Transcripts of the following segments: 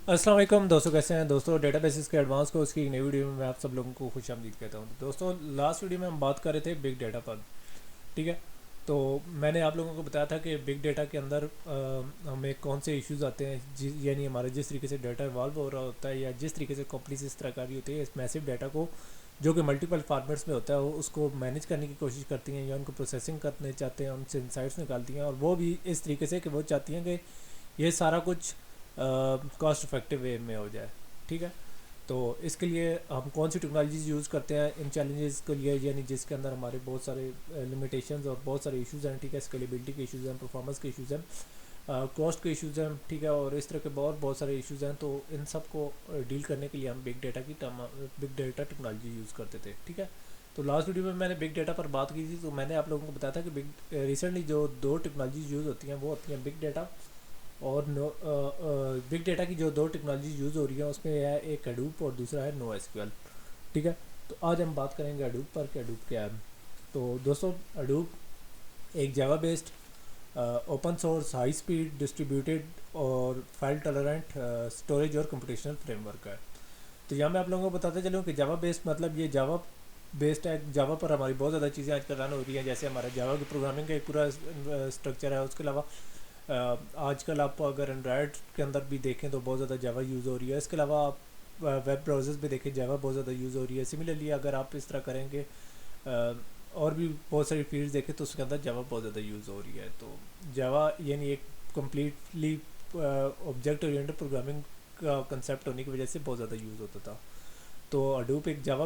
अस्सलाम वालेकुम दोस्तों, कैसे हैं दोस्तों। डेटा बेसिस के एडवांस कोर्स की एक नई वीडियो में मैं आप सब लोगों को खुश आमदीद कहता हूं। तो दोस्तों, लास्ट वीडियो में हम बात कर रहे थे बिग डेटा पर। ठीक है, तो मैंने आप लोगों को बताया था कि बिग डेटा के अंदर हमें कौन से इश्यूज आते हैं, यानी हमारे जिस तरीके से डाटा इवॉल्व हो रहा होता है या जिस तरीके से कंपनीज इस तरह की होती है, इस मैसिव डाटा को जो कि मल्टीपल फॉर्मेट्स में होता है उसको मैनेज करने की कोशिश करती हैं या उनको प्रोसेसिंग करने चाहते हैं, उनसे इंसाइट्स निकालती हैं। और वो भी इस तरीके से कि वो चाहती हैं कि ये सारा कुछ कॉस्ट इफेक्टिव वे में हो जाए। ठीक है, तो इसके लिए हम कौन सी टेक्नोलॉजीज यूज़ करते हैं इन चैलेंजेस के लिए, यानी जिसके अंदर हमारे बहुत सारे लिमिटेशंस और बहुत सारे इश्यूज़ हैं। ठीक है, स्केलेबिलिटी के इश्यूज़ हैं, परफॉर्मेंस के इश्यूज़ हैं, कॉस्ट के इश्यूज़ हैं। ठीक है, और इस तरह के बहुत सारे इश्यूज़ हैं। तो इन सब को डील करने के लिए हम बिग डेटा टेक्नोलॉजी यूज़ करते थे। ठीक है, तो लास्ट वीडियो में मैंने बिग डेटा पर बात की थी। तो मैंने आप लोगों को बताया था कि रिसेंटली जो दो टेक्नोलॉजीज यूज़ होती हैं वो होती हैं बिग डेटा और बिग डेटा की जो दो टेक्नोलॉजी यूज़ हो रही है उसमें है एक हडूप और दूसरा है नो एसक्यूएल। ठीक है, तो आज हम बात करेंगे हडूप पर कि हडूप क्या है। तो दोस्तों, हडूप एक Java based open source high speed distributed और फाइल टॉलरेंट स्टोरेज और कंप्यूटेशनल फ्रेमवर्क है। तो यहाँ मैं आप लोगों को बताते चलूँ कि जावा बेस्ड मतलब ये जावा बेस्ड है। जावा पर हमारी बहुत ज़्यादा चीज़ें आजकल रन हो रही हैं, जैसे हमारा जावा की प्रोग्रामिंग का एक पूरा स्ट्रक्चर है। उसके अलावा आजकल आप अगर एंड्रॉयड के अंदर भी देखें तो बहुत ज़्यादा जावा यूज़ हो रही है। इसके अलावा आप वेब ब्राउज़र्स पे देखें जावा बहुत ज़्यादा यूज़ हो रही है। सिमिलरली अगर आप इस तरह करेंगे और भी बहुत सारी फील्ड्स देखें तो उसके अंदर जावा बहुत ज़्यादा यूज़ हो रही है। तो जावा यानी एक कम्प्लीटली ऑब्जेक्ट ओरिएंटेड प्रोग्रामिंग का कंसेप्ट होने की वजह से बहुत ज़्यादा यूज़ होता था। तो हडूप एक जावा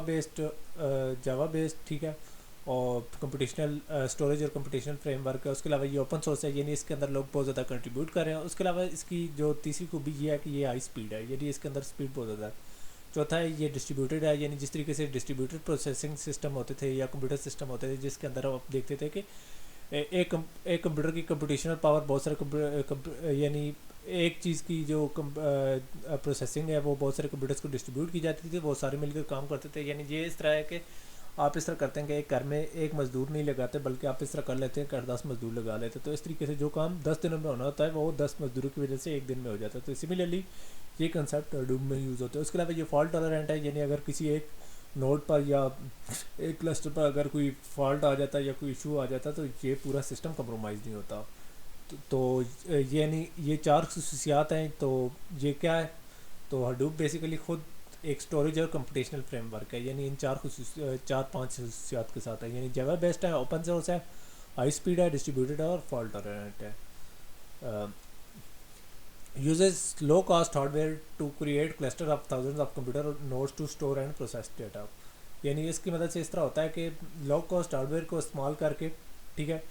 बेस्ड ठीक है, और कंप्यूटेशनल स्टोरेज और कंप्यूटेशनल फ्रेमवर्क है। उसके अलावा ये ओपन सोर्स है, यानी इसके अंदर लोग बहुत ज़्यादा कंट्रीब्यूट कर रहे हैं। उसके अलावा इसकी जो तीसरी खूबी ये है कि ये हाई स्पीड है, यानी इसके अंदर स्पीड बहुत ज़्यादा है। चौथा है ये डिस्ट्रीब्यूटेड है, यानी जिस तरीके से डिस्ट्रीब्यूटेड प्रोसेसिंग सिस्टम होते थे या कंप्यूटर सिस्टम होते थे जिसके अंदर आप देखते थे कि एक कंप्यूटर की कंप्यूटेशनल पावर बहुत सारे यानी एक चीज़ की जो प्रोसेसिंग है वो बहुत सारे कंप्यूटर्स को डिस्ट्रीब्यूट की जाती थी, वो सारे मिलकर काम करते थे। यानी ये इस तरह है कि आप इस तरह करते हैं कि एक घर में एक मज़दूर नहीं लगाते, बल्कि आप इस तरह कर लेते हैं कि 10 मज़दूर लगा लेते हैं। तो इस तरीके से जो काम 10 दिनों में होना होता है वो 10 मज़दूरों की वजह से एक दिन में हो जाता है। तो सिमिलरली ये कंसेप्ट हडूप में यूज़ होता है। उसके अलावा ये फॉल्ट टॉलरेंट है, यानी अगर किसी एक नोड पर या एक क्लस्टर पर अगर कोई फॉल्ट आ जाता है या कोई इशू आ जाता है तो ये पूरा सिस्टम कंप्रोमाइज़ नहीं होता। यानी ये चार खसूसियात हैं। तो ये क्या है, तो हडूप बेसिकली खुद एक स्टोरेज और कंप्यूटेशनल फ्रेमवर्क है, यानी इन चार पांच खसूसियात के साथ है। यानी जावा बेस्ड है, ओपन सोर्स है, हाई स्पीड है, डिस्ट्रीब्यूटेड है और फॉल्ट टॉलरेंट है। uses low cost hardware to create cluster of thousands of computer nodes to store and process data। यानी इसकी मदद से इस तरह होता है कि लो कॉस्ट हार्डवेयर को इस्तेमाल करके, ठीक है,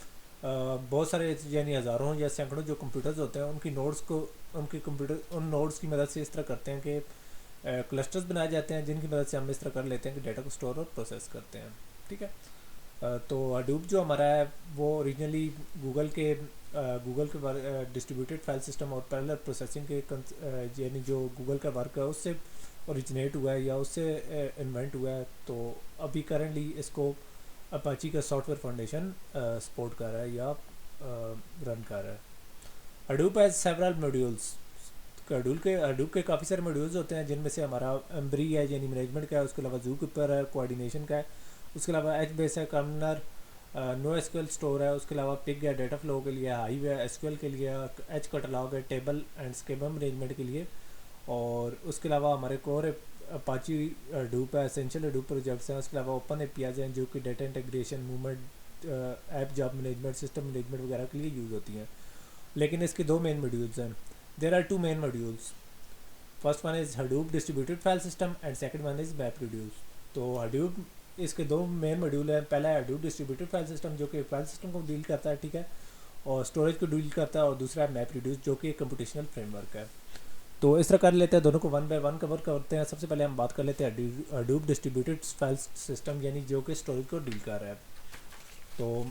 बहुत सारे यानी हज़ारों या सैकड़ों जो कंप्यूटर्स होते हैं उनकी नोड्स को उन नोड्स की मदद से इस तरह करते हैं कि क्लस्टर्स बनाए जाते हैं, जिनकी मदद से हम इस तरह कर लेते हैं कि डेटा को स्टोर और प्रोसेस करते हैं। ठीक है, तो हडूप जो हमारा है वो ओरिजिनली गूगल के डिस्ट्रीब्यूटेड फाइल सिस्टम और पैरेलल प्रोसेसिंग के यानी जो गूगल का वर्क है उससे ओरिजिनेट हुआ है या उससे इन्वेंट हुआ है। तो अभी करेंटली इसको अपाची का सॉफ्टवेयर फाउंडेशन सपोर्ट कर रहा है या रन कर रहा है। Hadoop has several modules. Hadoop के काफ़ी सारे मॉड्यूल्स होते हैं, जिनमें से हमारा एम्ब्री है यानी मैनेजमेंट का है, उसके अलावा ज़ूकीपर है कोऑर्डिनेशन का है, उसके अलावा एच बेस है, कॉमनर नो एसक्यूएल स्टोर है, उसके अलावा पिग है डेटा फ्लो के लिए, हाइव है एसक्यूएल के लिए, एच कैटलॉग है टेबल एंड स्कीमा मैनेजमेंट के लिए, और उसके अलावा हमारे कोर अपाची हडूप है, एसेंशियल हडूप प्रोजेक्ट्स हैं। उसके अलावा ओपन एपीआईज़ हैं जो कि data integration, movement, app job management, system management वगैरह के लिए यूज़ होती हैं। लेकिन इसके दो मेन मॉड्यूल्स हैं। There are two main modules. First one is Hadoop distributed file system and second one is map reduce. तो हडूप इसके दो मेन मॉड्यूल हैं। पहला है हडूप डिस्ट्रीब्यूटेड फाइल सिस्टम जो कि फाइल सिस्टम को डील करता है, ठीक है, और स्टोरेज को डील करता है, और दूसरा है मैप रिड्यूस जो कि एक कंप्यूटेशनल फ्रेमवर्क है। तो इस तरह कर लेते हैं, दोनों को वन बाय वन कवर करते हैं। सबसे पहले हम बात कर लेते हैं हडूप डिस्ट्रीब्यूटेड फाइल सिस्टम, यानी जो कि स्टोरेज को डील कर रहा है। तो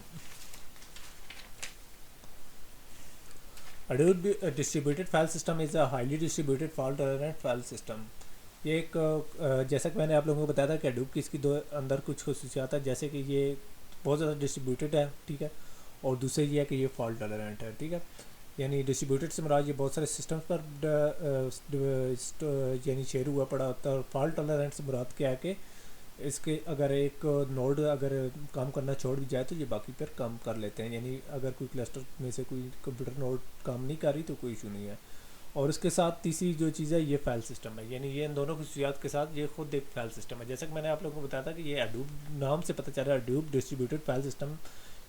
Hadoop distributed file system is a highly distributed fault tolerant file system. ये एक जैसा कि मैंने आप लोगों को बताया था कि हडूप की इसकी दो अंदर कुछ खसूसियात है, जैसे कि ये बहुत ज़्यादा डिस्ट्रीब्यूटेड है, ठीक है, और दूसरे ये है कि ये फॉल्ट टॉलरेंट है। ठीक है, یعنی ڈسٹریبیوٹیڈ سے مراد یہ بہت سارے سسٹمز پر یعنی شیئر ہوا پڑا ہوتا ہے. اور فالٹ ٹالرنٹ سے مراد کیا ہے کہ اس کے اگر ایک نوڈ اگر کام کرنا چھوڑ بھی جائے تو یہ باقی پھر کام کر لیتے ہیں. یعنی اگر کوئی کلسٹر میں سے کوئی کمپیوٹر نوڈ کام نہیں کر رہی تو کوئی ایشو نہیں ہے. اور اس کے ساتھ تیسری جو چیز ہے یہ فائل سسٹم ہے. یعنی یہ ان دونوں خصوصیات کے ساتھ یہ خود ایک فائل سسٹم ہے. جیسا کہ میں نے آپ لوگوں کو بتایا تھا کہ یہ ہڈوپ نام سے پتہ چل رہا ہے, ہڈوپ ڈسٹریبیوٹیڈ فائل سسٹم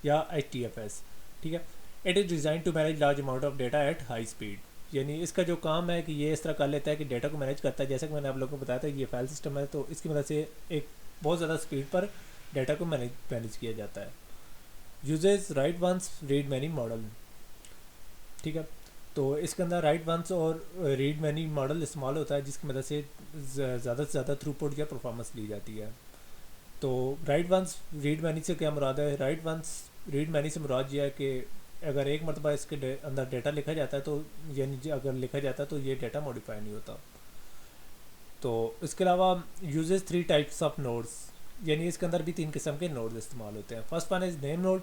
یا HDFS. ٹھیک ہے. It is design to manage large amount of data at high speed. یعنی اس کا جو کام ہے کہ یہ اس طرح کر لیتا ہے کہ ڈیٹا کو مینیج کرتا ہے. جیسا کہ میں نے آپ لوگوں کو بتایا تھا یہ فائل سسٹم ہے تو اس کی مدد سے ایک بہت زیادہ اسپیڈ پر ڈیٹا کو مینیج کیا جاتا ہے. Uses write once read many model. ٹھیک ہے. تو اس کے اندر رائٹ ونس اور ریڈ مینی ماڈل استعمال ہوتا ہے جس کی مدد سے زیادہ سے زیادہ تھرو پٹ یا پرفارمنس لی جاتی ہے. تو رائٹ ونس ریڈ مینی سے کیا مراد ہے؟ رائٹ ونس ریڈ مینی سے مراد یہ ہے کہ اگر ایک مرتبہ اس کے اندر ڈیٹا لکھا جاتا ہے تو یعنی اگر لکھا جاتا ہے تو یہ ڈیٹا موڈیفائی نہیں ہوتا. تو اس کے علاوہ یوزز 3 ٹائپس آف نوڈس. یعنی اس کے اندر بھی 3 قسم کے نوڈز استعمال ہوتے ہیں. First one is name node,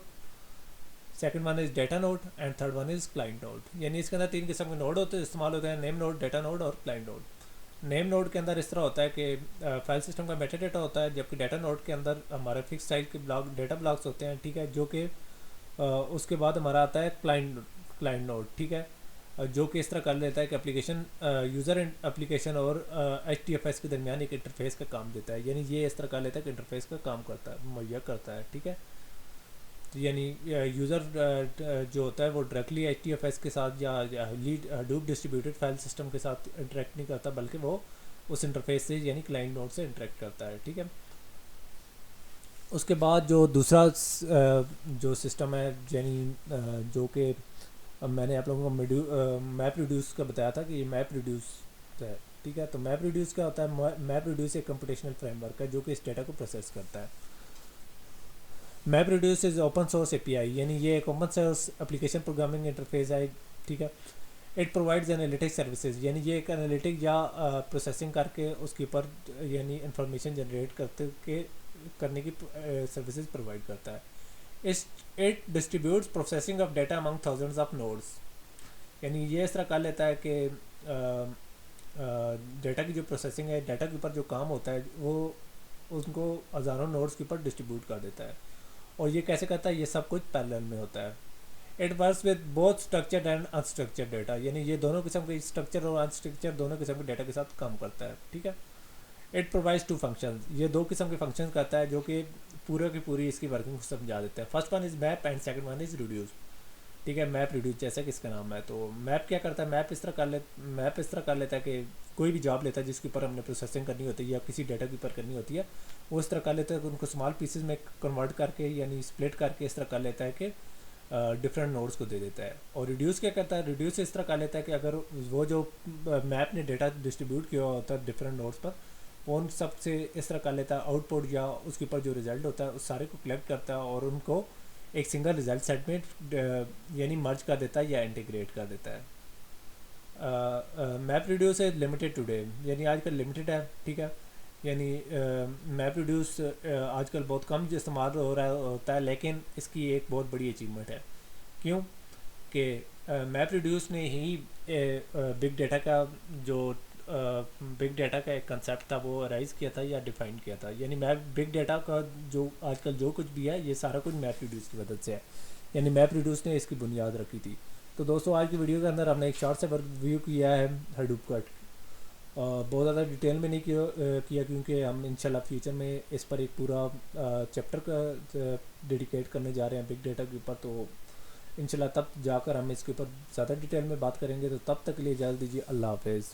second one is data node and third one is client node. یعنی اس کے اندر 3 قسم کے نوڈ استعمال ہوتے ہیں, نیم نوڈ, ڈیٹا نوڈ اور کلائنٹ نوڈ. نیم نوڈ کے اندر اس طرح ہوتا ہے کہ فائل سسٹم کا میٹا ڈیٹا ہوتا ہے, جبکہ ڈیٹا نوڈ کے اندر ہمارے فکس ٹائپ کے ڈیٹا بلاکس ہوتے ہیں. ٹھیک ہے. جو کہ اس کے بعد ہمارا آتا ہے کلائنٹ نوڈ. ٹھیک ہے. جو کہ اس طرح کر لیتا ہے کہ اپلیکیشن یوزر اپلیکیشن اور HDFS کے درمیان ایک انٹرفیس کا کام دیتا ہے. یعنی یہ اس طرح کر لیتا ہے کہ انٹرفیس کا کام کرتا ہے, مہیا کرتا ہے. ٹھیک ہے. یعنی یوزر جو ہوتا ہے وہ ڈائریکٹلی HDFS کے ساتھ یا ہڈوپ ڈسٹریبیوٹیڈ فائل سسٹم کے ساتھ انٹریکٹ نہیں کرتا, بلکہ وہ اس انٹرفیس سے یعنی کلائنٹ نوڈ سے انٹریکٹ کرتا ہے. ٹھیک ہے. اس کے بعد جو دوسرا جو سسٹم ہے یعنی جو کہ میں نے آپ لوگوں کو میپ ریڈیوس کا بتایا تھا کہ یہ میپ ریڈیوس ہے. ٹھیک ہے. تو میپ ریڈیوس کیا ہوتا ہے؟ میپ ریڈیوس ایک کمپیوٹیشنل فریم ورک ہے جو کہ اس ڈیٹا کو پروسیس کرتا ہے. Map reduce is open source API. یعنی یہ ایک open source application programming interface ہے. ٹھیک ہے. It provides analytic services. یعنی یہ ایک انالیٹک یا پروسیسنگ کر کے اس کے اوپر یعنی انفارمیشن جنریٹ کرنے کی سروسز پرووائڈ کرتا ہے. It distributes processing of data Umang thousands of nodes. یعنی یہ اس طرح کر لیتا ہے کہ ڈیٹا کی جو پروسیسنگ ہے, ڈیٹا کے اوپر جو کام ہوتا ہے وہ ان کو ہزاروں نوڈس کے اوپر ڈسٹریبیوٹ کر دیتا ہے. اور یہ کیسے کرتا ہے؟ یہ سب کچھ پیرلل میں ہوتا ہے. It works with both structured and unstructured data. یعنی یہ دونوں قسم کے اسٹرکچر اور انسٹرکچر دونوں قسم کے ڈیٹا کے ساتھ کام کرتا ہے. ٹھیک ہے. It provides 2 functions. یہ 2 قسم کے فنکشن کرتا ہے جو کہ پورے کی پوری اس کی ورکنگ کو سمجھا دیتے ہیں. First one is map and second one is reduce. ٹھیک ہے. میپ ریڈیوس جیسا کہ اس کا نام ہے. تو میپ کیا کرتا ہے؟ میپ اس طرح کر لیتا ہے کہ کوئی بھی جاب لیتا ہے جس کے اوپر ہم نے پروسیسنگ کرنی ہوتی ہے یا کسی ڈیٹا کے اوپر کرنی ہوتی ہے, وہ اس طرح کر لیتا ہے کہ ان کو اسمال پیسز میں کنورٹ کر کے یعنی اسپلٹ کر کے اس طرح کر لیتا ہے کہ ڈفرینٹ نوڈس کو دے دیتا ہے. اور ریڈیوس کیا کرتا ہے؟ ریڈیوس اس طرح کر لیتا ہے کہ اگر وہ جو میپ نے ڈیٹا ڈسٹریبیوٹ کیا ہوتا ہے ڈفرینٹ نوڈس پر, وہ ان سب سے اس طرح کر لیتا ہے آؤٹ پٹ یا اس کے اوپر جو ریزلٹ ہوتا ہے اس سارے کو کلیکٹ کرتا ہے اور ان کو ایک سنگل ریزلٹ سیٹ میں یعنی مرج کر دیتا ہے یا انٹیگریٹ کر دیتا ہے. میپ ریڈیوس ہے لمیٹیڈ ٹوڈے. یعنی آج کل لمیٹیڈ ہے. ٹھیک ہے. یعنی میپ ریڈیوس آج کل بہت کم استعمال ہوتا ہے, لیکن اس کی ایک بہت بڑی اچیومنٹ ہے. کیوں کہ میپ ریڈیوس نے ہی بگ ڈیٹا کا جو بگ ڈیٹا کا ایک کنسیپٹ تھا وہ رائز کیا تھا یا ڈیفائن کیا تھا. یعنی بگ ڈیٹا کا جو آج کل جو کچھ بھی ہے یہ سارا کچھ میپ ریڈیوس کی مدد سے ہے. یعنی میپ ریڈیوس نے اس کی بنیاد رکھی تھی. تو دوستوں آج کی ویڈیو کے اندر ہم نے ایک شارٹ سے ریویو کیا ہے ہڈوپ کٹ. بہت زیادہ ڈیٹیل میں نہیں کیا کیونکہ ہم انشاءاللہ فیوچر میں اس پر ایک پورا چیپٹر کا ڈیڈیکیٹ کرنے جا رہے ہیں بگ ڈیٹا کے اوپر. تو انشاءاللہ تب جا کر ہم اس کے اوپر زیادہ ڈیٹیل میں بات کریں گے. تو تب تک کے لیے اجازت دیجیے. اللہ حافظ.